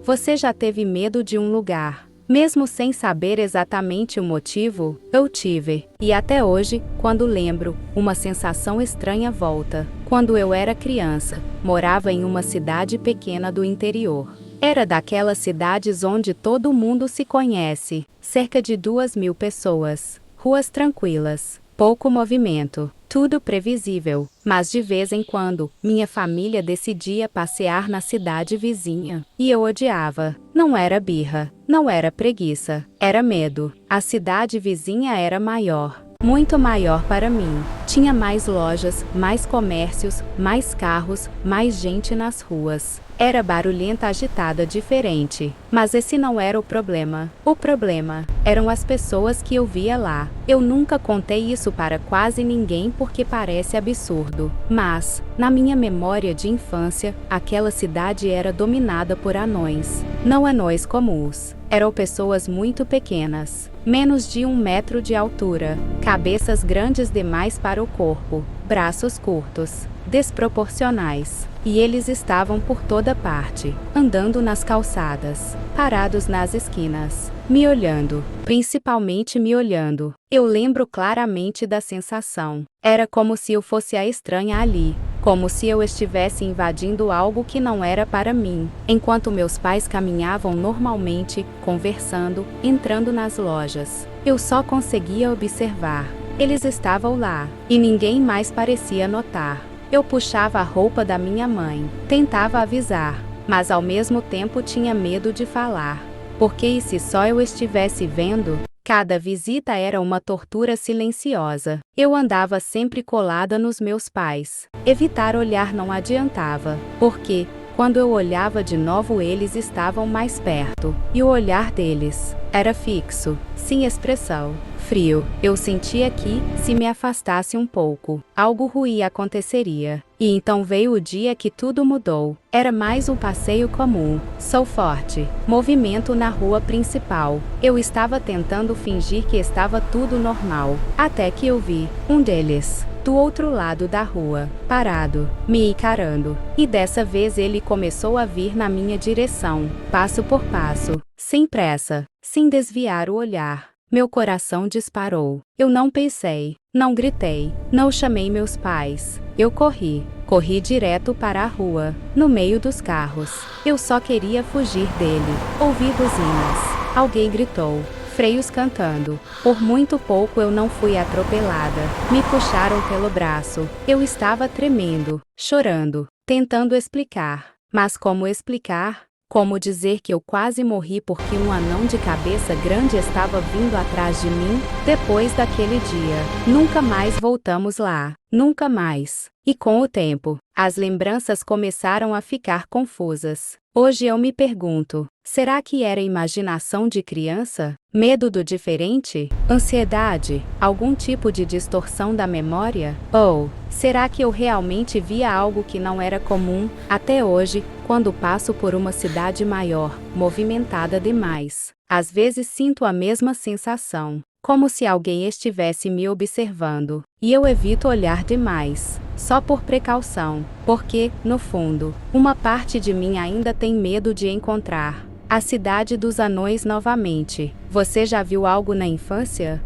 Você já teve medo de um lugar, mesmo sem saber exatamente o motivo? Eu tive. E até hoje, quando lembro, uma sensação estranha volta. Quando eu era criança, morava em uma cidade pequena do interior. Era daquelas cidades onde todo mundo se conhece, cerca de 2.000 pessoas, ruas tranquilas, pouco movimento, tudo previsível, mas de vez em quando, minha família decidia passear na cidade vizinha, e eu odiava. Não era birra, não era preguiça, era medo. A cidade vizinha era maior. Muito maior para mim. Tinha mais lojas, mais comércios, mais carros, mais gente nas ruas. Era barulhenta, agitada, diferente. Mas esse não era o problema. O problema eram as pessoas que eu via lá. Eu nunca contei isso para quase ninguém porque parece absurdo. Mas, na minha memória de infância, aquela cidade era dominada por anões. Não anões comuns. Eram pessoas muito pequenas, menos de 1 metro de altura, cabeças grandes demais para o corpo, braços curtos, desproporcionais. E eles estavam por toda parte, andando nas calçadas, parados nas esquinas, me olhando, principalmente me olhando. Eu lembro claramente da sensação. Era como se eu fosse a estranha ali. Como se eu estivesse invadindo algo que não era para mim. Enquanto meus pais caminhavam normalmente, conversando, entrando nas lojas, eu só conseguia observar. Eles estavam lá, e ninguém mais parecia notar. Eu puxava a roupa da minha mãe, tentava avisar, mas ao mesmo tempo tinha medo de falar. Porque e se só eu estivesse vendo? Cada visita era uma tortura silenciosa. Eu andava sempre colada nos meus pais. Evitar olhar não adiantava, porque, quando eu olhava de novo, eles estavam mais perto, e o olhar deles era fixo, sem expressão, frio. Eu sentia que, se me afastasse um pouco, algo ruim aconteceria. E então veio o dia que tudo mudou. Era mais um passeio comum. Sou forte. Movimento na rua principal. Eu estava tentando fingir que estava tudo normal. Até que eu vi um deles, do outro lado da rua, parado, me encarando. E dessa vez ele começou a vir na minha direção, passo por passo, sem pressa, sem desviar o olhar. Meu coração disparou. Eu não pensei, não gritei, não chamei meus pais. Eu corri direto para a rua, no meio dos carros. Eu só queria fugir dele. Ouvi buzinas. Alguém gritou. Freios cantando. Por muito pouco eu não fui atropelada. Me puxaram pelo braço. Eu estava tremendo, chorando, tentando explicar. Mas como explicar? Como dizer que eu quase morri porque um anão de cabeça grande estava vindo atrás de mim? Depois daquele dia, nunca mais voltamos lá. Nunca mais. E com o tempo, as lembranças começaram a ficar confusas. Hoje eu me pergunto, será que era imaginação de criança? Medo do diferente? Ansiedade? Algum tipo de distorção da memória? Ou, será que eu realmente via algo que não era comum? Até hoje, quando passo por uma cidade maior, movimentada demais, às vezes sinto a mesma sensação. Como se alguém estivesse me observando, e eu evito olhar demais, só por precaução, porque, no fundo, uma parte de mim ainda tem medo de encontrar a cidade dos anões novamente. Você já viu algo na infância?